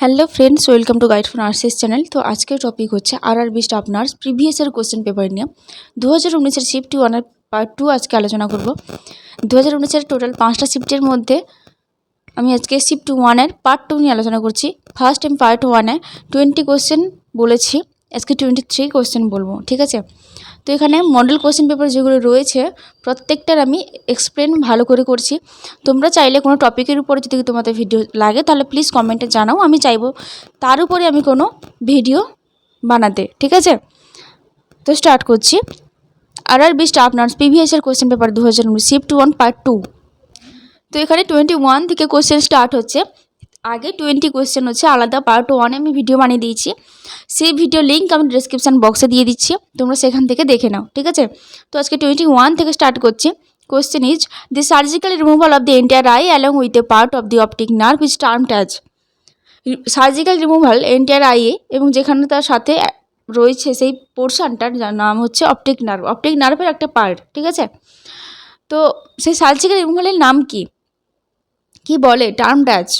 Hello friends, welcome to guide for nurses channel. তো আজকের topic হচ্ছে RRB staff nurse previous year question paper নিয়ে 2019-এর shift 1 এর part 2 আজকে আলোচনা করব। 2019-এর টোটাল 5টা শিফটের মধ্যে আমি আজকে শিফট 1 এর পার্ট 2 নিয়ে আলোচনা করছি। ফার্স্ট টাইম পার্ট 1-এ 20 কোশ্চেন বলেছি, আজকে 23 কোশ্চেন বলবো, ঠিক আছে। তো এখানে মডেল কোশ্চেন পেপার যেগুলো রয়েছে প্রত্যেকটার আমি এক্সপ্লেন ভালো করে করছি। তোমরা চাইলে কোনো টপিকের উপরে যদি তোমাদের ভিডিও লাগে তাহলে প্লিজ কমেন্টে জানাও, আমি চাইবো তার উপরে আমি কোনো ভিডিও বানাতে, ঠিক আছে। তো স্টার্ট করছি। RRB staff nurse previous year question paper 2019 shift 1 part 2। তো এখানে 21 থেকে কোশ্চেন স্টার্ট হচ্ছে। আগে 20 কোশ্চেন হচ্ছে আলাদা, পার্ট 1-এ আমি ভিডিও বানিয়ে দিয়েছি, সেই ভিডিও লিঙ্ক আমি ডিসক্রিপশান বক্সে দিয়ে দিচ্ছি, তোমরা সেখান থেকে দেখে নাও, ঠিক আছে। তো আজকে 21 থেকে স্টার্ট করছি। Question is the surgical removal of the entire I along with a part of the optic nerve is termed as. Surgical removal entire আইয়ে এবং যেখানে তার সাথে রয়েছে সেই পোর্শনটার যার নাম হচ্ছে অপটিক নার্ভ, অপটিক নার্ভের একটা পার্ট, ঠিক আছে। তো সেই সার্জিক্যাল রিমুভালের নাম কি বলে টার্মড অ্যাজ?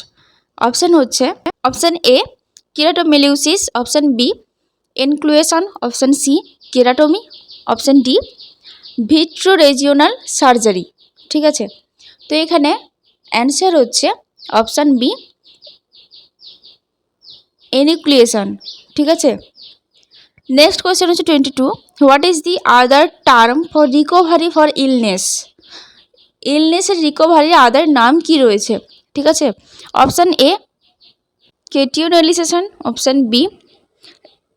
অপশান হচ্ছে option A keratomileusis, option B enucleation, option C keratotomy, option D vitreoretinal surgery, ঠিক আছে। তো এখানে অ্যান্সার হচ্ছে অপশান বি এনিক্লুয়েশন, ঠিক আছে। নেক্সট কোয়েশ্চেন হচ্ছে 22, what is the other term for recovery for illness? ইলনেসের রিকভারির আদার নাম কি রয়েছে, ঠিক আছে। Option A rationalisation, option B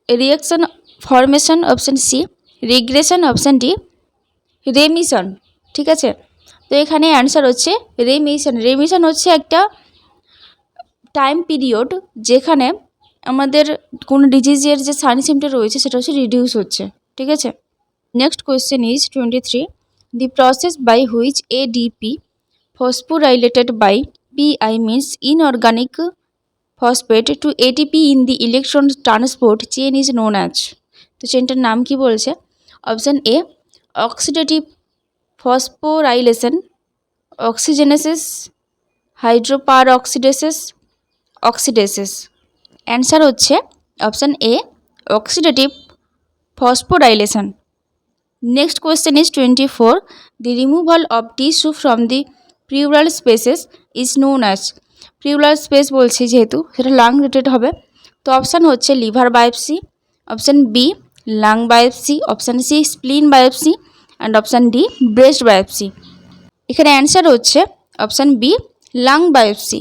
reaction formation, option C regression, option D remission, ঠিক আছে। তো এখানে অ্যান্সার হচ্ছে রেমিশন। রেমিশন হচ্ছে একটা টাইম পিরিয়ড যেখানে আমাদের কোনো ডিজিজের যে সাইন সিমটম রয়েছে সেটা হচ্ছে রিডিউস হচ্ছে, ঠিক আছে। Next question is 23, the process by which ADP phosphorylated by Pi means inorganic phosphate to ATP in the electron transport chain is known as. তো চেনটার নাম কি বলছে? Option A oxidative phosphorylation, oxygenesis, hydroperoxidases. Answer হচ্ছে option A oxidative phosphorylation. Next question is 24, the removal of tissue from the pleural spaces is known as. Pleural space বলছি যেহেতু সেটা lung related হবে, তো অপশান হচ্ছে liver biopsy, option B lung biopsy, option C spleen biopsy and option D breast biopsy. এখানে answer হচ্ছে option B lung biopsy.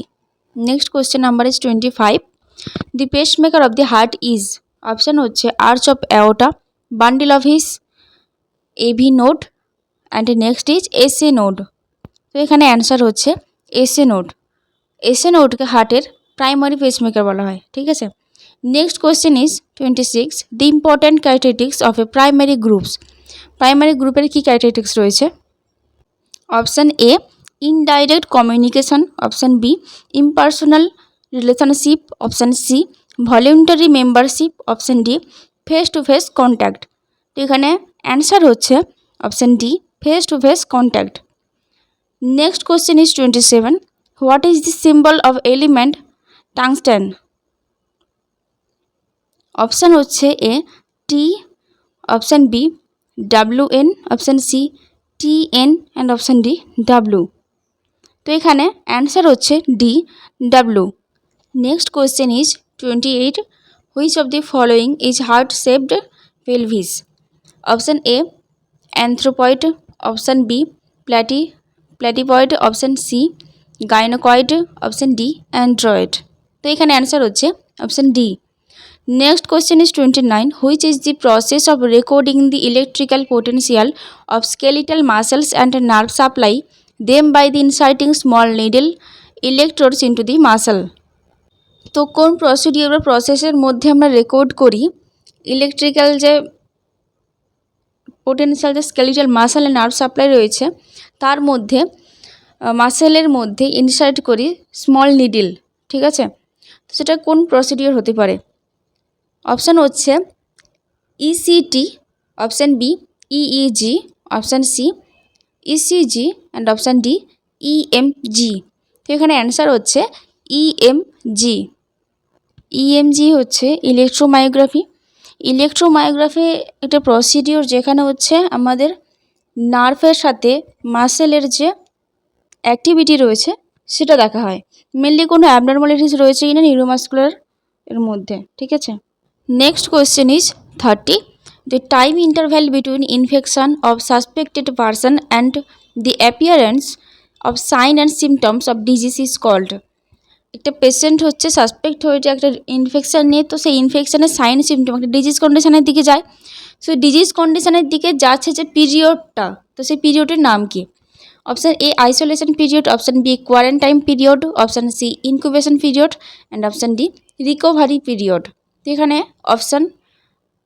Next question number is 25, the pacemaker of the heart is. Option হচ্ছে arch of aorta, bundle of His, AV node and next is SA node. তো এখানে answer হচ্ছে SA node. SA নোডকে হার্টের primary pacemaker বলা হয়, ঠিক আছে। Next question is 26, the important characteristics of a primary groups. Primary গ্রুপের কী ক্যারেক্টারিস্টিক্স রয়েছে? Option A indirect communication, option B impersonal relationship, option C voluntary membership, option D face to face contact. তো এখানে answer হচ্ছে option D face to face contact. Next question is 27, what is the symbol of element tungsten? Option হচ্ছে A T, option B WN, option C TN and option D W. তো এখানে answer হচ্ছে D W. Next question is 28, which of the following is heart shaped pelvis? Option A anthropoid, option B platypoid, option C gynaecoid, option D android. তো এখানে answer হচ্ছে option D. Next question is 29, which is the process of recording the electrical potential of skeletal muscles and nerve supply them by the inserting small needle electrodes into the muscle? তো কোন procedure বা প্রসেসের মধ্যে আমরা record করি electrical যে potential যে skeletal muscle and nerve supply রয়েছে তার মধ্যে মাসেলের মধ্যে ইনসার্ট করি স্মল নিডল, ঠিক আছে। তো সেটা কোন প্রসিডিওর হতে পারে? অপশান হচ্ছে ECT, option B EEG, option C ECG and option D EMG. তো এখানে অ্যান্সার হচ্ছে ইএমজি। ইএমজি হচ্ছে ইলেকট্রোমায়োগ্রাফি। ইলেকট্রোমায়োগ্রাফি একটা প্রসিডিওর যেখানে হচ্ছে আমাদের নার্ভের সাথে মাসেলের যে অ্যাক্টিভিটি রয়েছে সেটা দেখা হয়, মেনলি কোনো অ্যাবনর্মালিটিস রয়েছে কিনা নিউরোমাস্কুলার এর মধ্যে, ঠিক আছে। Next question is 30, the time interval between infection of suspected person and the appearance of sign and symptoms of disease is called. একটা পেশেন্ট হচ্ছে সাসপেক্ট হয়েছে একটা ইনফেকশান নিয়ে, তো সেই ইনফেকশানের সাইন সিমটম একটা ডিজিজ কন্ডিশনের দিকে যায়। সো ডিজিজ কন্ডিশনের দিকে যাচ্ছে যে পিরিয়ডটা, তো সেই পিরিয়ডের নাম কি? Option A isolation period, option B quarantine period, option C incubation period and option D recovery period. তো এখানে অপশান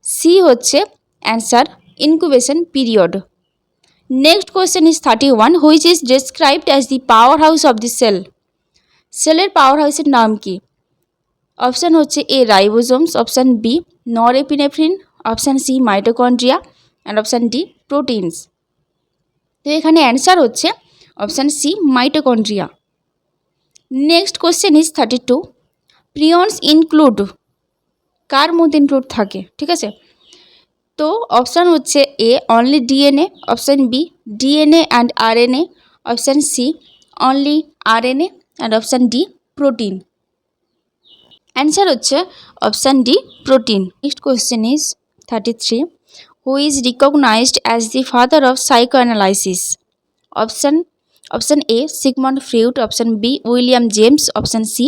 সি হচ্ছে answer, incubation period. Next question is 31, which is described as the power house of the cell. সেলের power হাউসের নাম কি? Option হচ্ছে A ribosomes, option B norepinephrine, option C mitochondria and option D proteins. তো এখানে answer হচ্ছে option C mitochondria. Next question is 32, prions include, কার মধ্যে ইনক্লুড থাকে, ঠিক আছে। তো অপশান হচ্ছে A only DNA, option B DNA and RNA, option C only RNA and option D protein. Answer হচ্ছে option D protein. Next question is 33, who is recognised as the father of psychoanalysis. Option A Sigmund Freud, option B William James, option C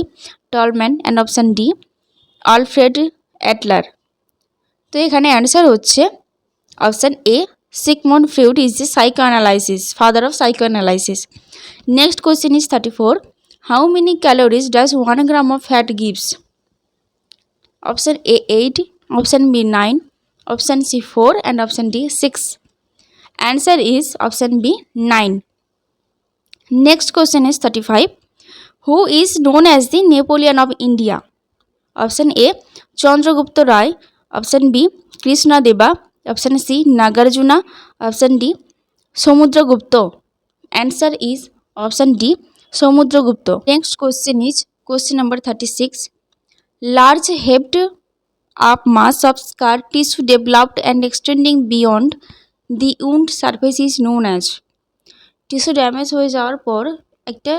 Tolman and option D Alfred Adler. তো এখানে answer হচ্ছে option A Sigmund Freud is the psychoanalysis, father of psychoanalysis. Next question is 34, how many calories does 1 gram of fat gives. Option A 8, option B 9, option C 4 and option D 6। Answer is option B 9। Next question is 35, who is known as the Napoleon of India. Option A Chandragupta Roy, option B Krishnadeva, option C Nagarjuna, option D Samudragupta. Answer is option D Samudragupta. Next question is question number 36, large heaped up mass of scar tissue developed and extending beyond the wound surface is known as। Tissue damage হয়ে যাওয়ার পর একটা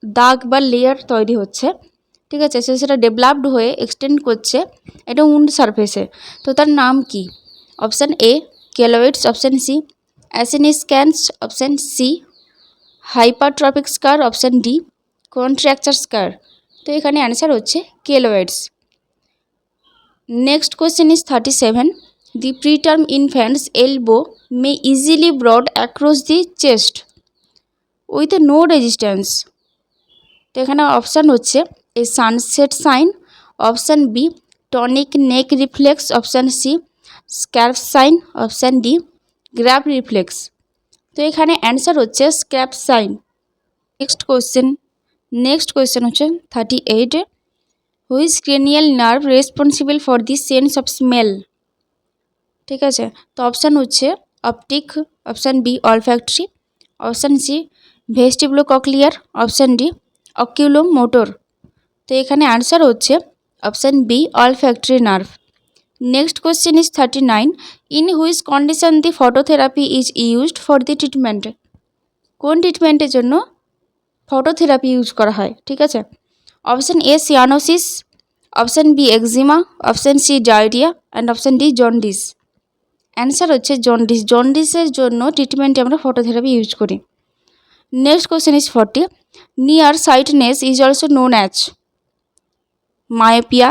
দাগ বা layer তৈরি হচ্ছে, ঠিক আছে, সেটা ডেভেলপড হয়ে এক্সটেন্ড করছে এটা উন্ড সারফেসে, তো তার নাম কি? Option A keloids, option C অ্যাসিনিস্ক্যান্স, option C hypertrophic scar, option D contracture scar. তো এখানে অ্যান্সার হচ্ছে keloids. Next question is 37, the preterm infants elbow may easily brought across the chest with no resistance. তো এখানে option হচ্ছে A sunset sign, option B tonic neck reflex, option C scarf sign, option D grab reflex. তো এখানে answer হচ্ছে scrap sign. Next question হচ্ছে 38, which cranial nerve responsible for the sense of smell. ঠিক আছে, তো option হচ্ছে optic, option B olfactory, option C vestibulocochlear, option D oculomotor. তো এখানে আনসার হচ্ছে option B olfactory nerve. Next question is 39, in which condition the phototherapy is used for the treatment. কোন ট্রিটমেন্টের জন্য ফটোথেরাপি ইউজ করা হয়? ঠিক আছে, option A cyanosis, option B eczema, option C diarrhoea and option D jaundice. Answer হচ্ছে jaundice. জন্ডিসের জন্য ট্রিটমেন্টে আমরা ফটোথেরাপি ইউজ করি। Next question is 40, near sightedness is also known as myopia,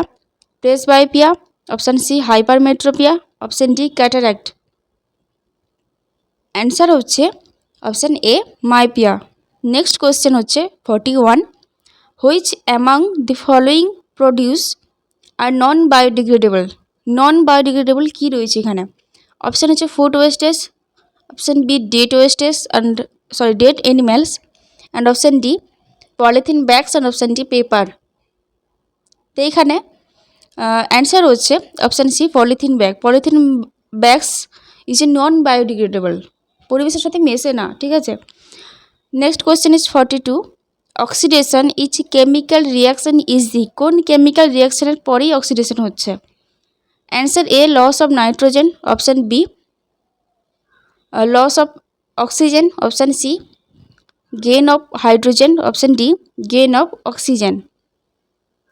presbyopia, option C hypermetropia, option D cataract. Answer হচ্ছে option A myopia. Next question হচ্ছে 41, which among the following produce are non biodegradable. Non biodegradable কী রয়েছে এখানে? Option হচ্ছে food wastage, option B dead wastage dead animals and option D polythene bags and option D paper. তো এখানে answer হচ্ছে option C polythene bag. Polythene bags is a non biodegradable, পরিবেশের সাথে মেশে না। ঠিক আছে, next question is 42, oxidation is chemical reaction is the, কোন কেমিক্যাল রিয়াকশনের পরেই অক্সিডেশন হচ্ছে? Answer A loss of nitrogen, option B loss of oxygen, option C gain of hydrogen, option D gain of oxygen.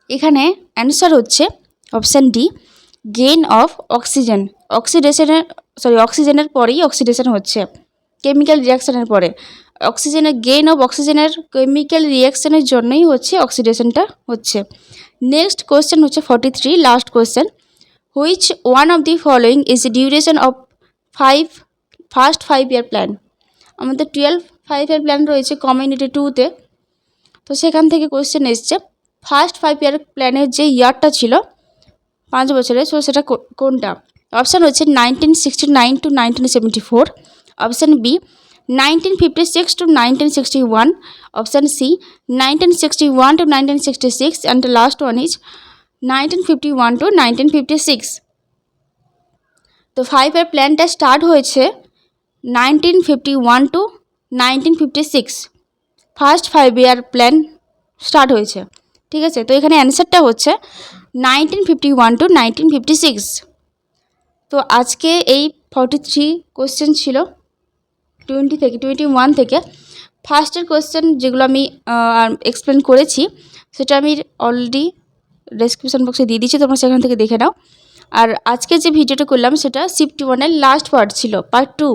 এখানে answer হচ্ছে option D gain of oxygen. অক্সিজেনের পরেই oxidation হচ্ছে chemical রিয়াকশানের পরে। গেইন অফ অক্সিজেনের chemical রিয়াকশানের জন্যই হচ্ছে অক্সিডেশনটা হচ্ছে। নেক্সট কোয়েশ্চেন হচ্ছে 43, last question. Which one of the following is duration of first 5 year plan? আমাদের 5 ইয়ার প্ল্যান রয়েছে কমিউনিটি 2-তে। তো সেখান থেকে কোয়েশ্চেন এসছে ফার্স্ট 5 ইয়ার প্ল্যানের যে ইয়ারটা ছিল 5 বছরের, সো সেটা কোনটা? অপশান হচ্ছে 1969 to 1974, option B 1956 to 1961, option C 1961 to 1966, and the last one is 1951 to 1956। তো 5 ইয়ার প্ল্যানটা স্টার্ট হয়েছে 1951 to 1956, first 5 year plan start হয়েছে। ঠিক আছে, তো এখানে অ্যান্সারটা হচ্ছে 1951 to 1956। তো আজকে এই 43 কোয়েশ্চেন ছিল 21 থেকে। ফার্স্টের কোয়েশ্চেন যেগুলো আমি এক্সপ্লেন করেছি সেটা আমি অলরেডি ডেসক্রিপশন বক্সে দিয়ে দিচ্ছি, তোমরা সেখান থেকে দেখে নাও। আর আজকে যে ভিডিওটা করলাম সেটা শিফট 1-এর লাস্ট পার্ট ছিল, পার্ট 2।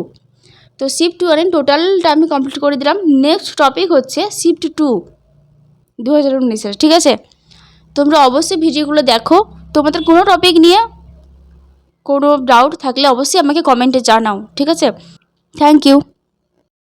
তো শিফট 1-এর টোটালটা আমি কমপ্লিট করে দিলাম। নেক্সট টপিক হচ্ছে শিফট 2 2019-এর। ঠিক আছে, তোমরা অবশ্যই ভিডিওগুলো দেখো। তোমাদের কোনো টপিক নিয়ে কোনো ডাউট থাকলে অবশ্যই আমাকে কমেন্টে জানাও। ঠিক আছে, থ্যাংক ইউ।